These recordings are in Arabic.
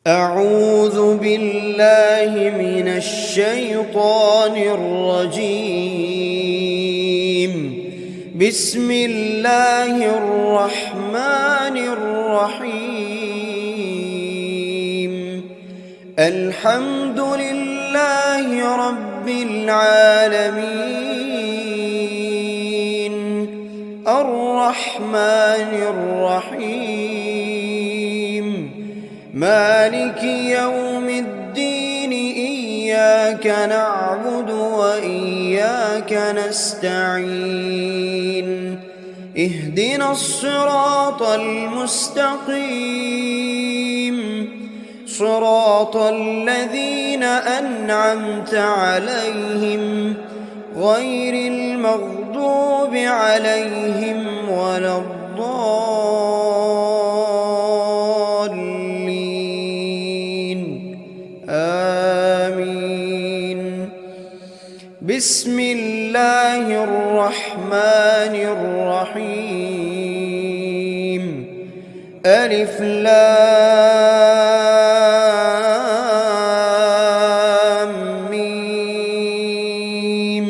أعوذ بالله من الشيطان الرجيم. بسم الله الرحمن الرحيم. الحمد لله رب العالمين، الرحمن الرحيم، مالك يوم الدين. إياك نعبد وإياك نستعين. اهدنا الصراط المستقيم، صراط الذين أنعمت عليهم غير المغضوب عليهم ولا الضالين. آمين. بسم الله الرحمن الرحيم. ألف لام ميم.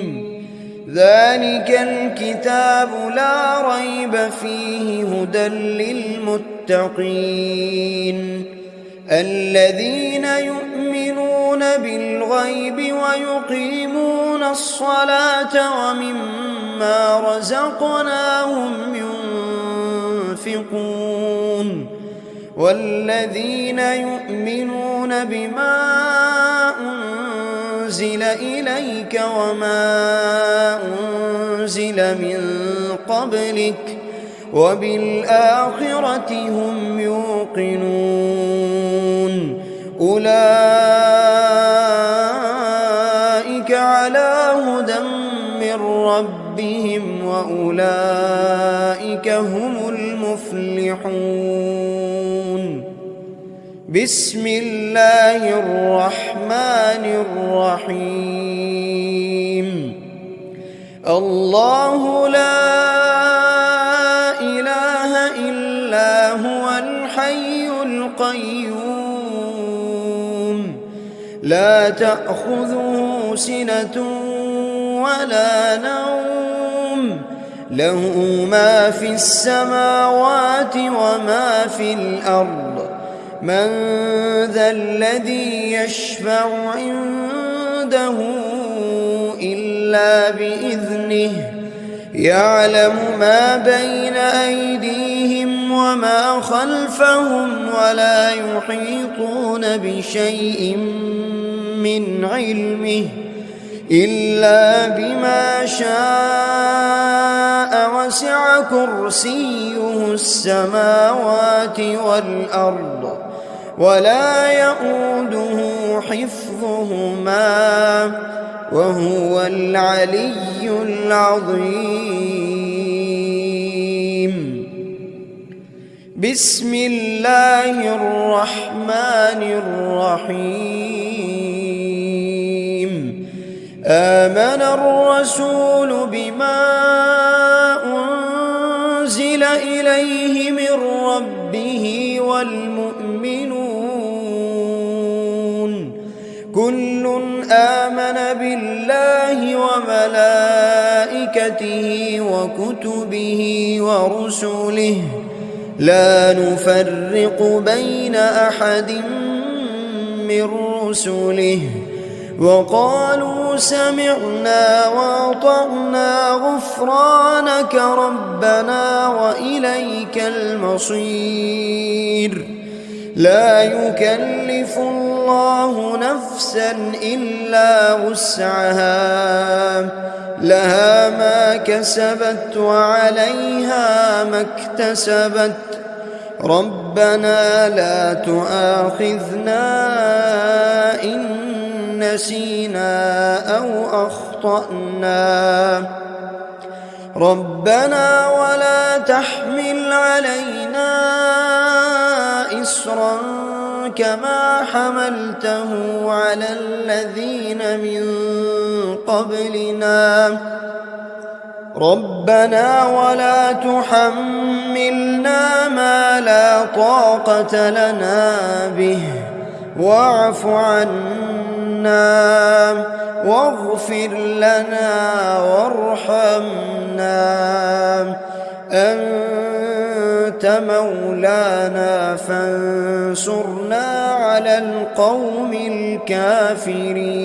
ذلك الكتاب لا ريب فيه هدى للمتقين، الذين يؤمنون بالغيب ويقيمون الصلاة ومما رزقناهم ينفقون، والذين يؤمنون بما أنزل إليك وما أنزل من قبلك وبالآخرة هم يوقنون. أولئك على هدى من ربهم وأولئك هم المفلحون. بسم الله الرحمن الرحيم. الله لا إله إلا هو الحي القيوم، لا تأخذه سنة ولا نوم، له ما في السماوات وما في الأرض. من ذا الذي يشفع عنده إلا بإذنه، يعلم ما بين أيديهم وما خلفهم ولا يحيطون بشيء من علمه إلا بما شاء، وسع كرسيه السماوات والأرض ولا يؤوده حفظهما وهو العلي العظيم. بسم الله الرحمن الرحيم. آمن الرسول بما أنزل إليه من ربه والمؤمنون، كل آمن بالله وملائكته وكتبه ورسله، لا نفرق بين أحد من رسله، وقالوا سمعنا وأطعنا غفرانك ربنا وإليك المصير. لا يكلف الله نفسا إلا وسعها، لها ما كسبت وعليها ما اكتسبت. ربنا لا تؤاخذنا إن نسينا أو أخطأنا، ربنا ولا تحمل علينا إصرا كما حملته على الذين من قبلنا، ربنا ولا تحملنا ما لا طاقة لنا به واعف عنا واغفر لنا وارحمنا أنت مولانا فانصرنا على القوم الكافرين.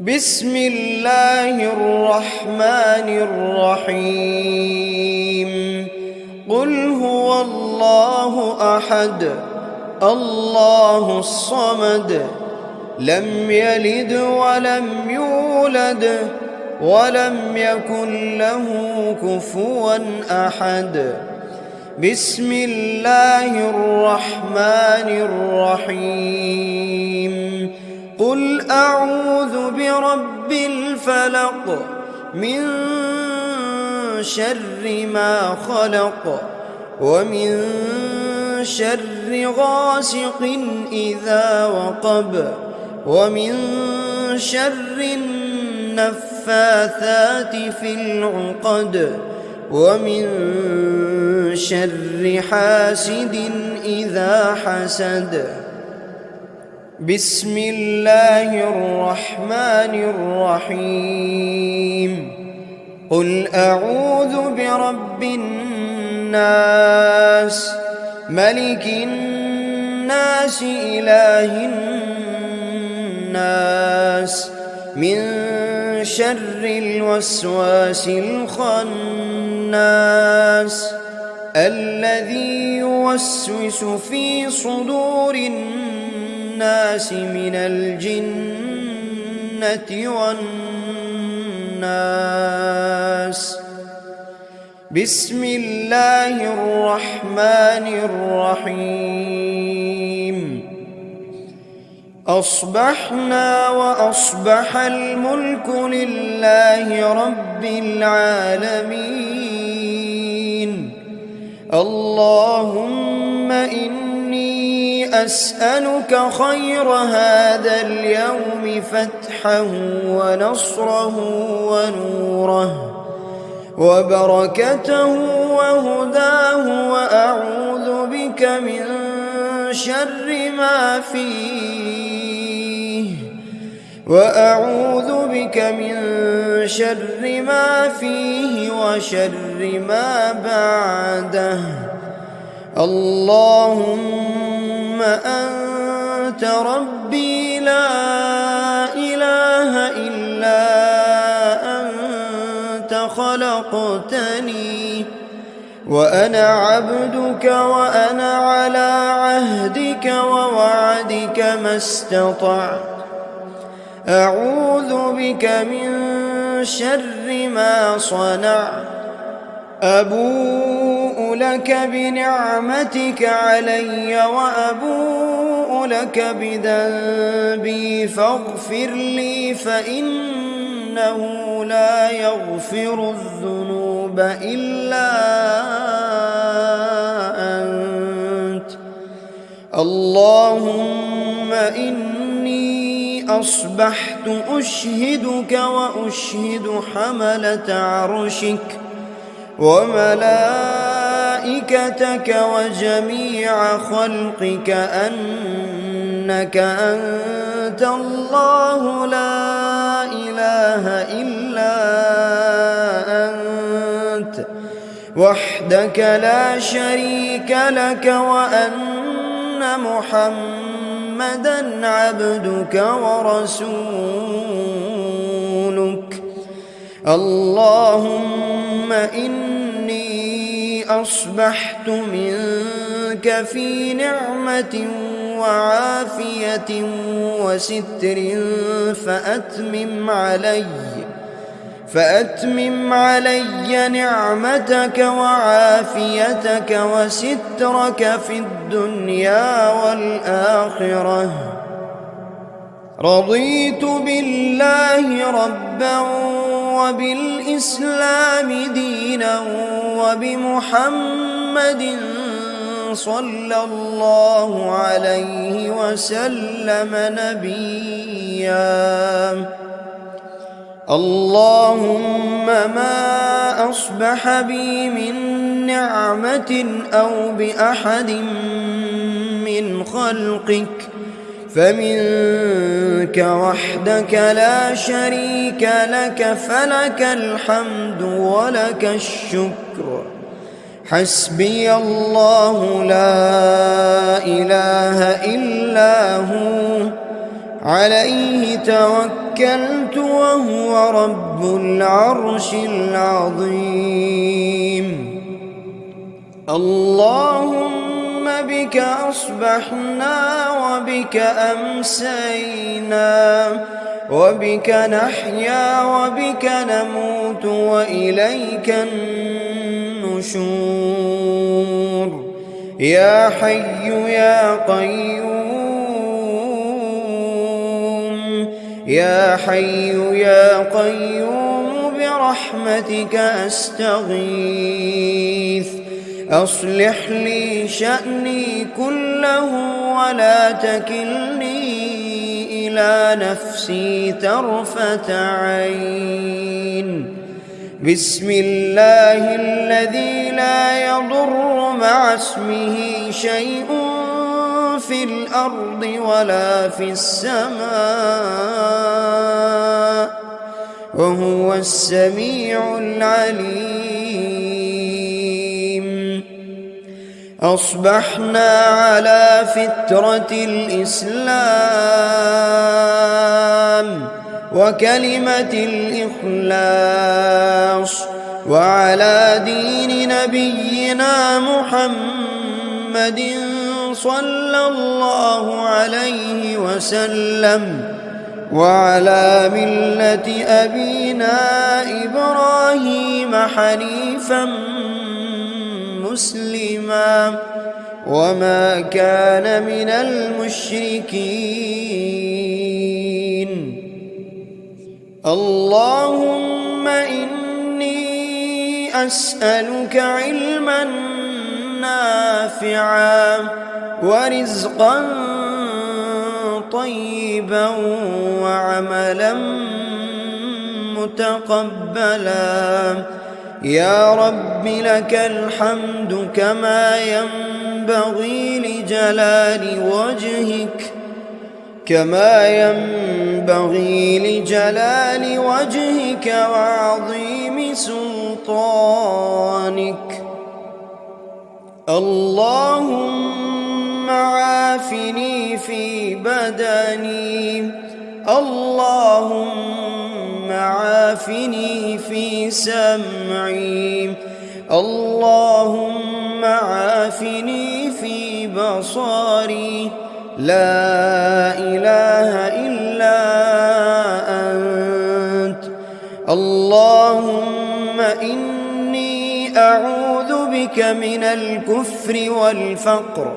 بسم الله الرحمن الرحيم. قل هو الله أحد الله الصمد لم يلد ولم يولد ولم يكن له كفوا أحد. بسم الله الرحمن الرحيم. قل أعوذ برب الفلق من شر ما خلق ومن شر غاسق إذا وقب ومن شر النفاثات في العقد ومن شر حاسد إذا حسد. بسم الله الرحمن الرحيم. قل أعوذ برب الناس ملك الناس إله الناس من شر الوسواس الخناس الذي يوسوس في صدور الناس من الجنة والناس. بسم الله الرحمن الرحيم. أصبحنا وأصبح الملك لله رب العالمين. اللهم إني أسألك خير هذا اليوم فتحه ونصره ونوره وبركته وهداه وأعوذ بك من شر ما فيه وشر ما بعده. اللهم أنت ربي لا إله إلا أنت خلقتني وأنا عبدك وأنا على عهدك ووعدك ما استطعت. أعوذ بك من شر ما صنعت. أبوء لك بنعمتك علي وأبوء لك بذنبي فاغفر لي فإنه لا يغفر الذنوب إلا أنت. اللهم إني أصبحت أشهدك وأشهد حملة عرشك وملائكتك وجميع خلقك أنك أنت الله لا إله إلا أنت وحدك لا شريك لك وأن محمدًا عبدك ورسولك. اللهم إني أصبحت منك في نعمة وعافية وستر فأتمم علي نعمتك وعافيتك وسترك في الدنيا والآخرة. رضيت بالله ربا وبالإسلام دينا وبمحمد صلى الله عليه وسلم نبيا. اللهم ما أصبح بي من نعمة أو بأحد من خلقك فمنك وحدك لا شريك لك، فلك الحمد ولك الشكر. حسبي الله لا إله إلا هو، عليه توكلت وهو رب العرش العظيم. اللهم بك أصبحنا وبك أمسينا، وبك نحيا وبك نموت وإليك النشور. يا حي يا قيوم، يا حي يا قيوم برحمتك أستغيث. أصلح لي شأني كله ولا تكلني إلى نفسي طرفة عين. بسم الله الذي لا يضر مع اسمه شيء في الأرض ولا في السماء، وهو السميع العليم. أصبحنا على فطرة الإسلام وكلمة الإخلاص، وعلى دين نبينا محمد صلى الله عليه وسلم، وعلى ملة أبينا إبراهيم حنيفا مسلما وما كان من المشركين. اللهم إني أسألك علما نافعا ورزقا طيبا وعملا متقبلا. يا رب لك الحمد كما ينبغي لجلال وجهك وعظيم سلطانك. اللهم عافني في بدني، اللهم عافني في سمعي، اللهم عافني في بصري. لا إله إلا أنت. اللهم إني أعوذ بك من الكفر والفقر،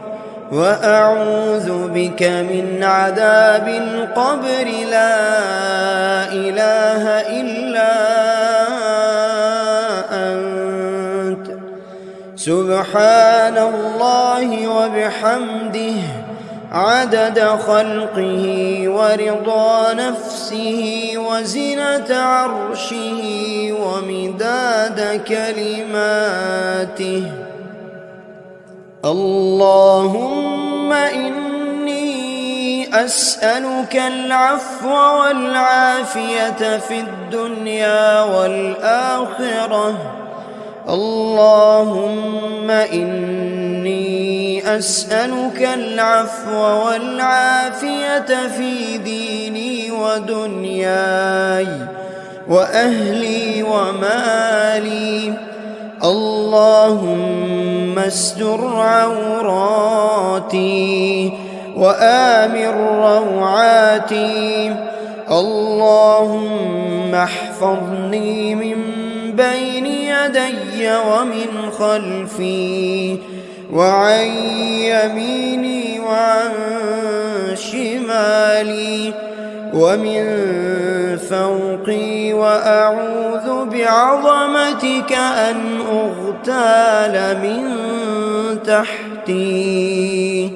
وأعوذ بك من عذاب القبر. لا إله إلا أنت. سبحان الله وبحمده عدد خلقه ورضا نفسه وزنة عرشه ومداد كلماته. اللهم إني أسألك العفو والعافية في الدنيا والآخرة. اللهم إني أسألك العفو والعافية في ديني ودنياي وأهلي ومالي. اللهم استر عوراتي وآمن روعاتي. اللهم احفظني من بين يدي ومن خلفي وعن يميني وعن شمالي ومن فوقي، وأعوذ بعظمتك أن أغتال من تحتي.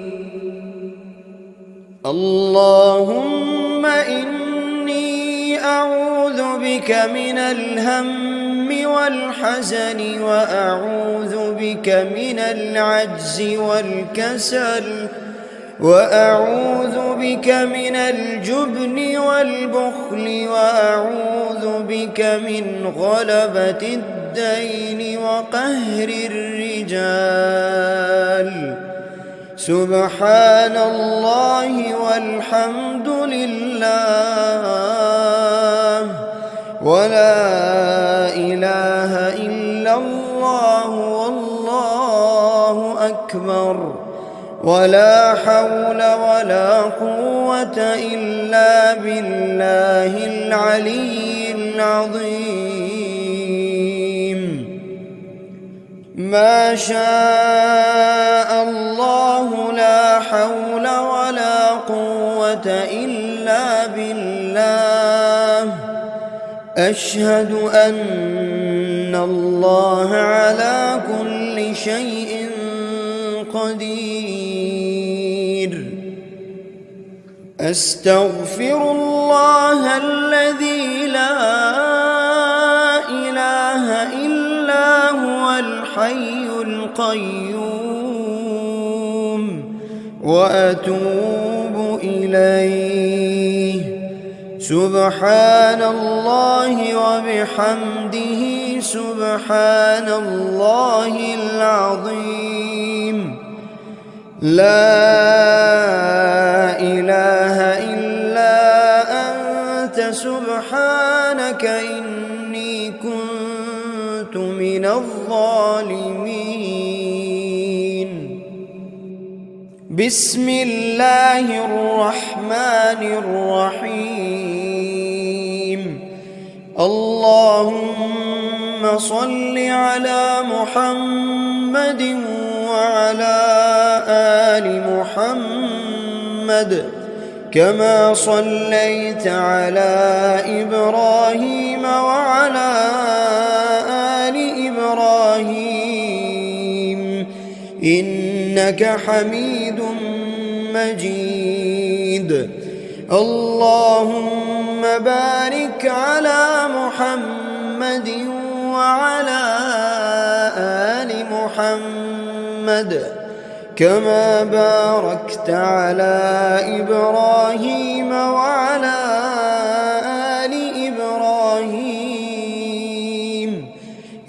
اللهم إني أعوذ بك من الهم والحزن، وأعوذ بك من العجز والكسل، وأعوذ بك من الجبن والبخل وأعوذ بك من غلبة الدين وقهر الرجال. سبحان الله والحمد لله ولا إله إلا الله والله أكبر ولا حول ولا قوة إلا بالله العلي العظيم. ما شاء الله لا حول ولا قوة إلا بالله. أشهد أن الله على كل شيء قدير. أستغفر الله الذي لا إله إلا هو الحي القيوم وأتوب إليه. سبحان الله وبحمده سبحان الله العظيم. لا إله إلا أنت سبحانك إني كنت من الظالمين. بسم الله الرحمن الرحيم. اللهم صل على محمد وعلى آل محمد كما صليت على إبراهيم وعلى آل إبراهيم إنك حميد مجيد. اللهم بارك على محمد وعلى آل محمد كما باركت على إبراهيم وعلى آل إبراهيم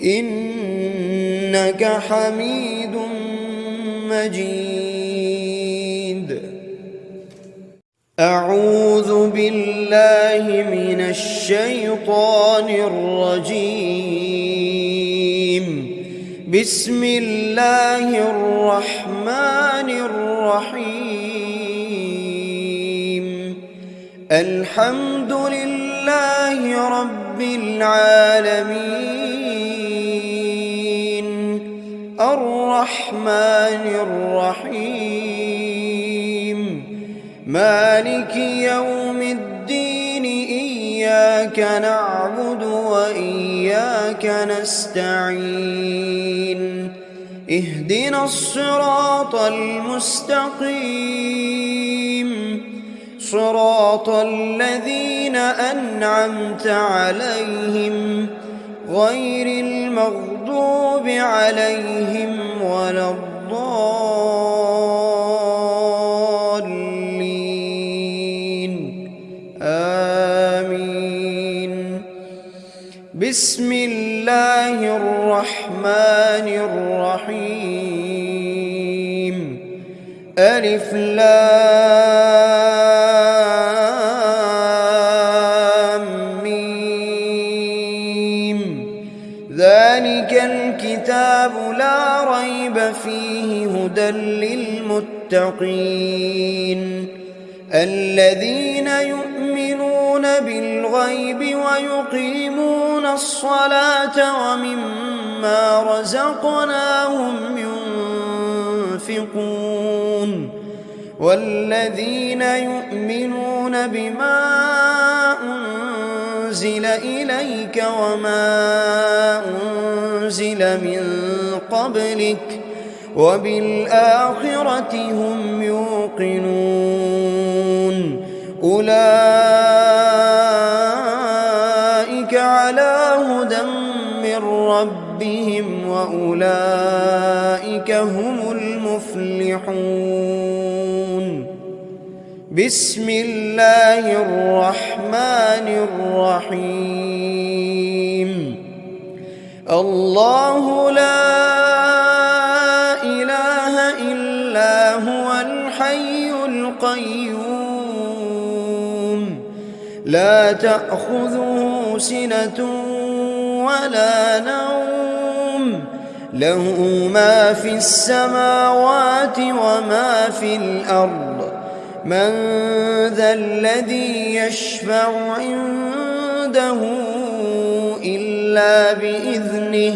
إنك حميد مجيد. أعوذ بالله من الشيطان الرجيم. بسم الله الرحمن الرحيم. الحمد لله رب العالمين الرحمن الرحيم مالك يوم الدين. إياك نعبد وإياك نستعين. اهدنا الصراط المستقيم صراط الذين أنعمت عليهم غير المغضوب عليهم ولا الضالين. آمين. بسم الله الرحمن الرحيم. ألف لام ميم. ذلك الكتاب لا ريب فيه هدى للمتقين الذين يؤمنون بالغيب ويقيمون الصلاة ومما رزقناهم ينفقون والذين يؤمنون بما أنزل إليك وما أنزل من قبلك وبالآخرة هم يوقنون. أولئك على هدى من ربهم وأولئك هم المفلحون. بسم الله الرحمن الرحيم الله لا إله إلا هو الحي القيوم لا تأخذه سنة ولا نوم له ما في السماوات وما في الأرض من ذا الذي يشفع عنده إلا بإذنه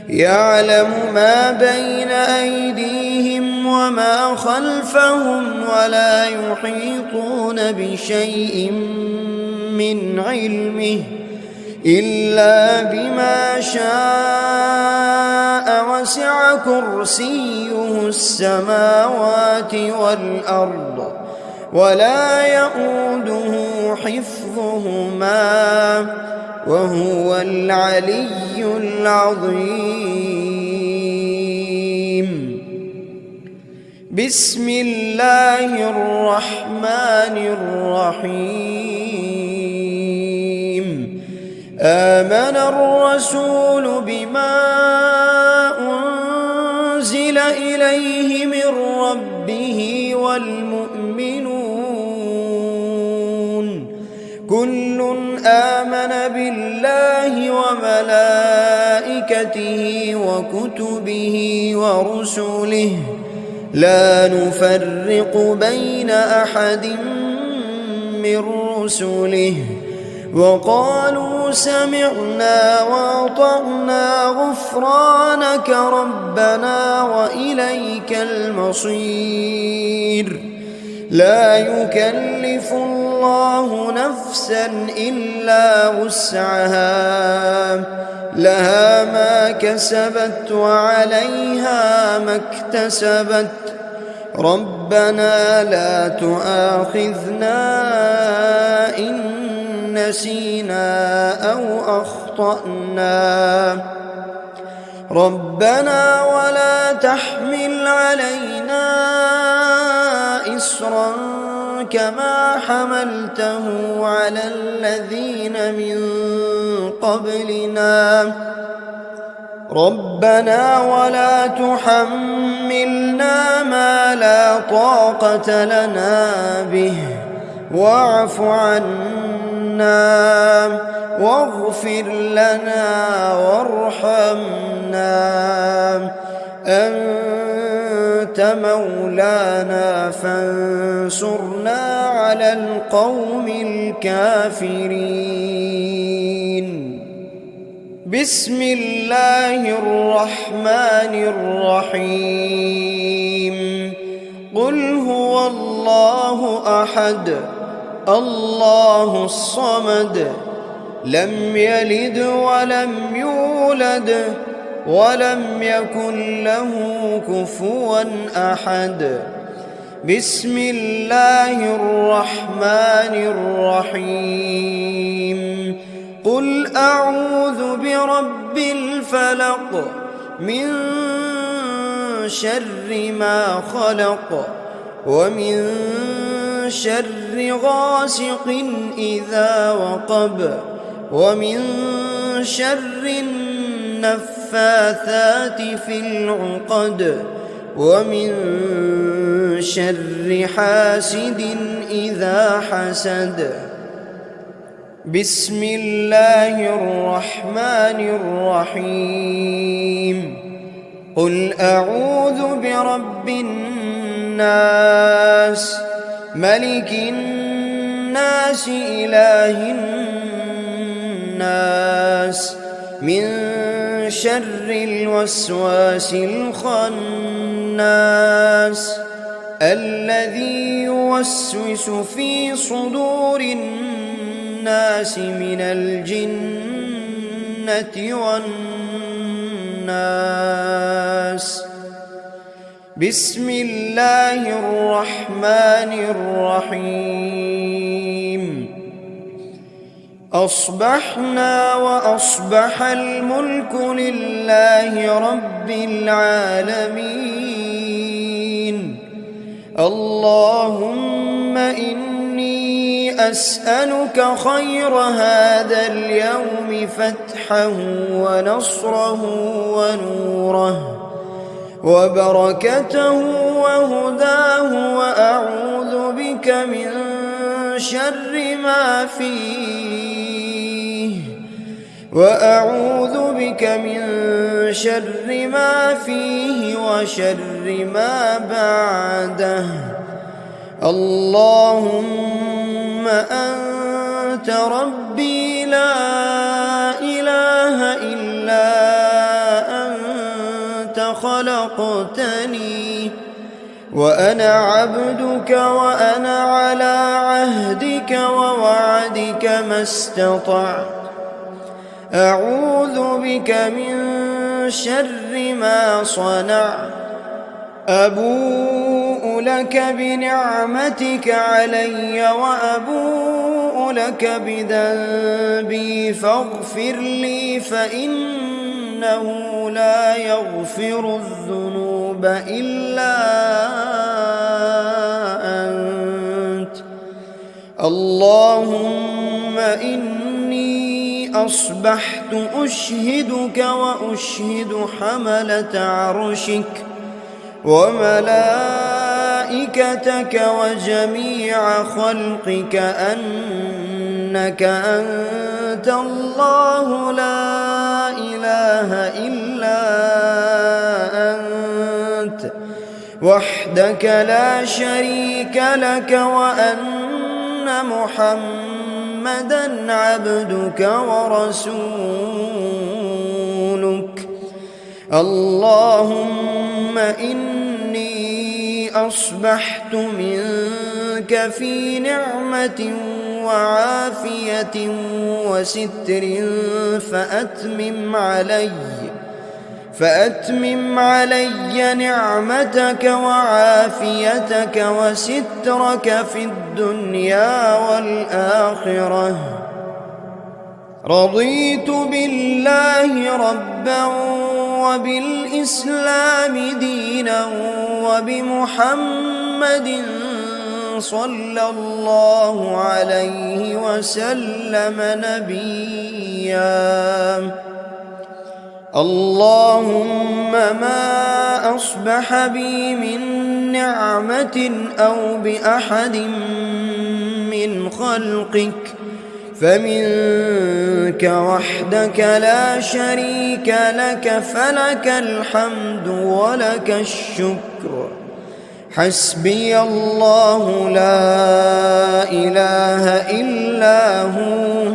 يعلم ما بين أيديهم وما خلفهم ولا يحيطون بشيء من علمه إلا بما شاء وسع كرسيه السماوات والأرض ولا يئوده حفظهما وهو العلي العظيم بسم الله الرحمن الرحيم آمن الرسول بما أنزل إليه من ربه والمؤمنون كل آمن بالله وملائكته وكتبه ورسله لا نفرق بين أحد من رسله وقالوا سمعنا وأطعنا غفرانك ربنا وإليك المصير لا يكلف الله نفسا إلا وسعها لها ما كسبت وعليها ما اكتسبت ربنا لا تؤاخذنا إن نسينا أو أخطأنا ربنا ولا تحمل علينا إصرا كما حملته على الذين من قبلنا ربنا ولا تحملنا ما لا طاقة لنا به واعف عنا واغفر لنا وارحمنا أنت مولانا فانصرنا على القوم الكافرين بسم الله الرحمن الرحيم قل هو الله أحد الله الصمد لم يلد ولم يولد ولم يكن له كفوا أحد بسم الله الرحمن الرحيم قل أعوذ برب الفلق من شر ما خلق ومن شر غاسق إذا وقب ومن شر النفاثات في العقد ومن شر حاسد إذا حسد بسم الله الرحمن الرحيم قل أعوذ برب الناس ملك الناس إله الناس من شر الوسواس الخناس الذي يوسوس في صدور الناس من الجنة والناس بسم الله الرحمن الرحيم أصبحنا وأصبح الملك لله رب العالمين اللهم إني أسألك خير هذا اليوم فتحه ونصره ونوره وبركته وهداه، وأعوذ بك من شر ما فيه وشر ما بعده. اللهم أنت ربي لا إله إلا أنت خلقتني وأنا عبدك وأنا على عهدك ووعدك ما استطعت. أعوذ بك من شر ما صنعت. أبوء لك بنعمتك علي وأبوء لك بذنبي فاغفر لي، فإنه لا يغفر الذنوب إلا أنت. اللهم إني أصبحت أشهدك وأشهد حملة عرشك وملائكتك وجميع خلقك أنك أنت الله لا إله إلا أنت وحدك لا شريك لك، وأن محمدًا عبدك ورسولك. اللهم إني أصبحت منك في نعمة وعافية وستر فأتمم علي نعمتك وعافيتك وسترك في الدنيا والآخرة. رضيت بالله ربا وبالإسلام دينا وبمحمد صلى الله عليه وسلم نبيا. اللهم ما أصبح بي من نعمة أو بأحد من خلقك فمنك وحدك لا شريك لك، فلك الحمد ولك الشكر. حسبي الله لا إله إلا هو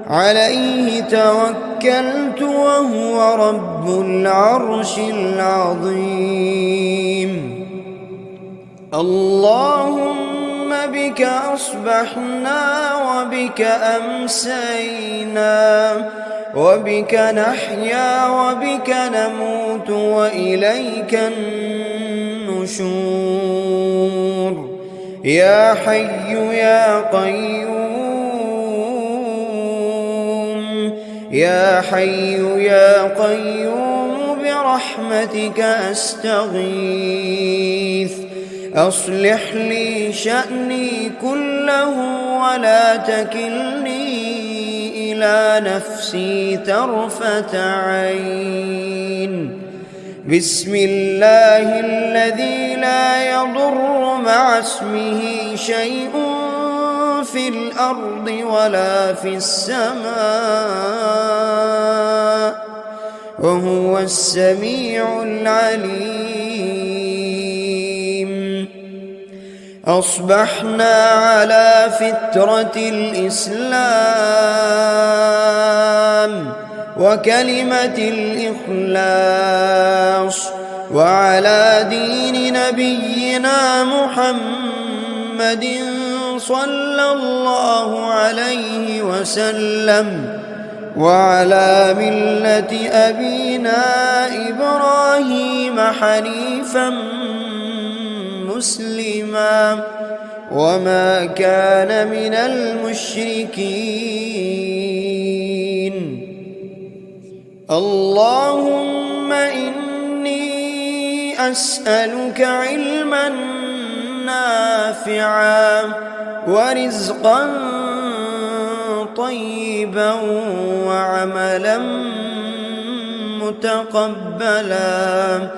عليه توكلت وهو رب العرش العظيم. اللهم بك أصبحنا وبك أمسينا وبك نحيا وبك نموت وإليك النشور. يا حي يا قيوم، يا حي يا قيوم برحمتك أستغيث. أصلح لي شأني كله ولا تكلني إلى نفسي طرفة عين. بسم الله الذي لا يضر مع اسمه شيء في الأرض ولا في السماء وهو السميع العليم. أصبحنا على فطرة الإسلام وكلمة الإخلاص وعلى دين نبينا محمد صلى الله عليه وسلم وعلى ملة أبينا إبراهيم حنيفا مسلما وما كان من المشركين. اللهم إني أسألك علما نافعا نافعا ورزقا طيبا وعملا متقبلا.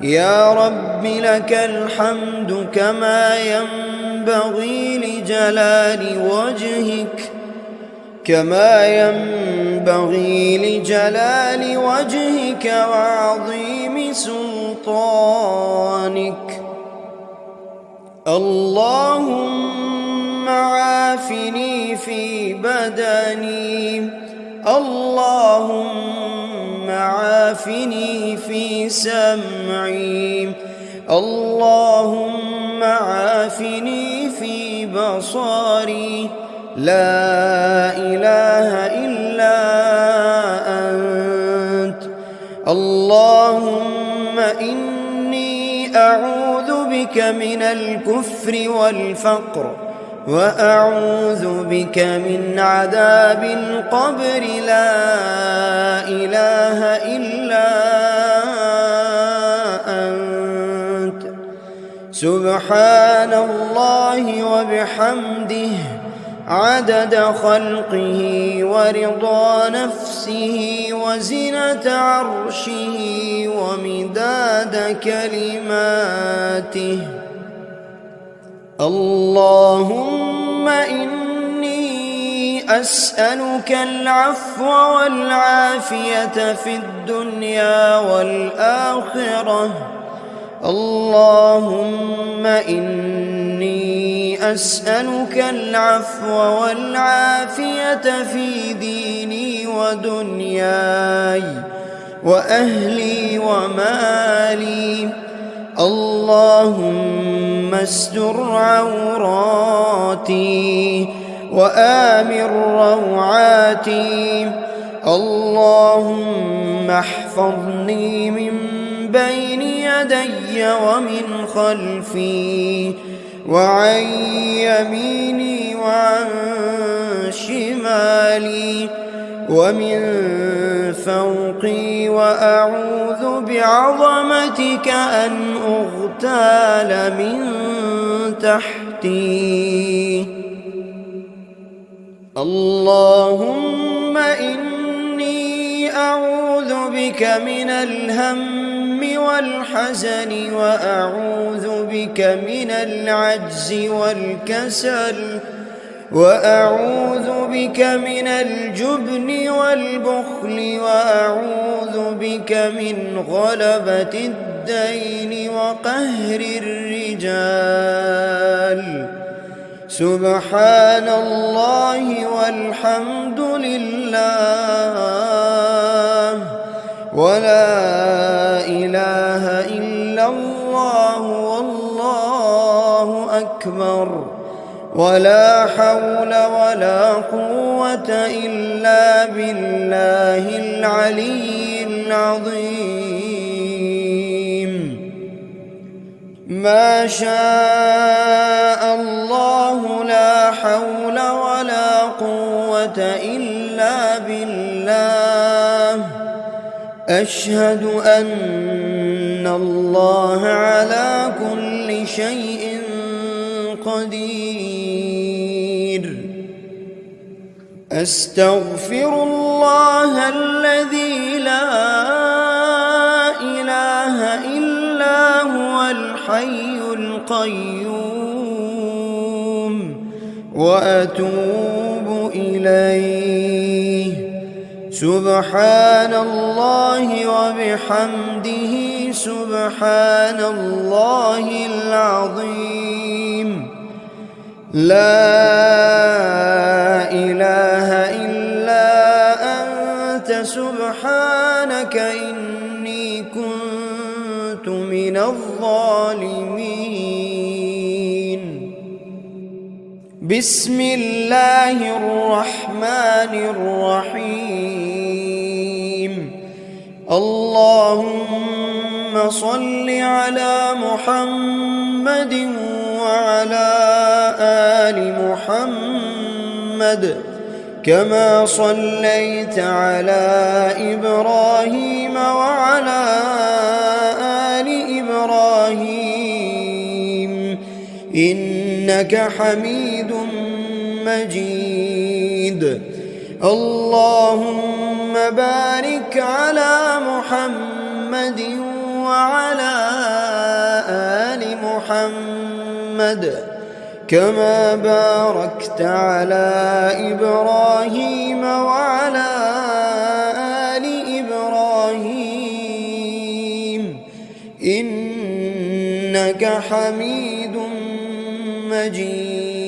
يا رب لك الحمد كما ينبغي لجلال وجهك وعظيم سلطانك. اللهم عافني في بدني، اللهم عافني في سمعي، اللهم عافني في بصري. لا إله إلا أنت. اللهم إني أعوذ بك من الكفر والفقر، وأعوذ بك من عذاب القبر. لا إله إلا أنت. سبحان الله وبحمده عدد خلقه ورضا نفسه وزنة عرشه ومداد كلماته. اللهم إني أسألك العفو والعافية في الدنيا والآخرة. اللهم إني أسألك العفو والعافية في ديني ودنياي وأهلي ومالي. اللهم استر عوراتي وآمن روعاتي. اللهم احفظني من بين يدي ومن خلفي وعن يميني وعن شمالي ومن فوقي، وأعوذ بعظمتك أن أغتال من تحتي. اللهم إني أعوذ بك من الهم والحزن، وأعوذ بك من العجز والكسل، وأعوذ بك من الجبن والبخل، وأعوذ بك من غلبة الدين وقهر الرجال. سبحان الله والحمد لله ولا إله إلا الله والله أكبر، ولا حول ولا قوة إلا بالله العلي العظيم. ما شاء الله لا حول ولا قوة إلا بالله. أشهد أن الله على كل شيء قدير. أستغفر الله الذي لا إله إلا هو الحي القيوم، وأتوب إليه. سبحان الله وبحمده سبحان الله العظيم. لا إله إلا أنت سبحانك إني كنت من الظالمين. بسم الله الرحمن الرحيم. اللهم صل على محمد وعلى آل محمد كما صليت على إبراهيم وعلى آل إبراهيم إنك حميد مجيد. اللهم بارك على محمد وعلى آل محمد كما باركت على إبراهيم وعلى آل إبراهيم إنك حميد مجيد.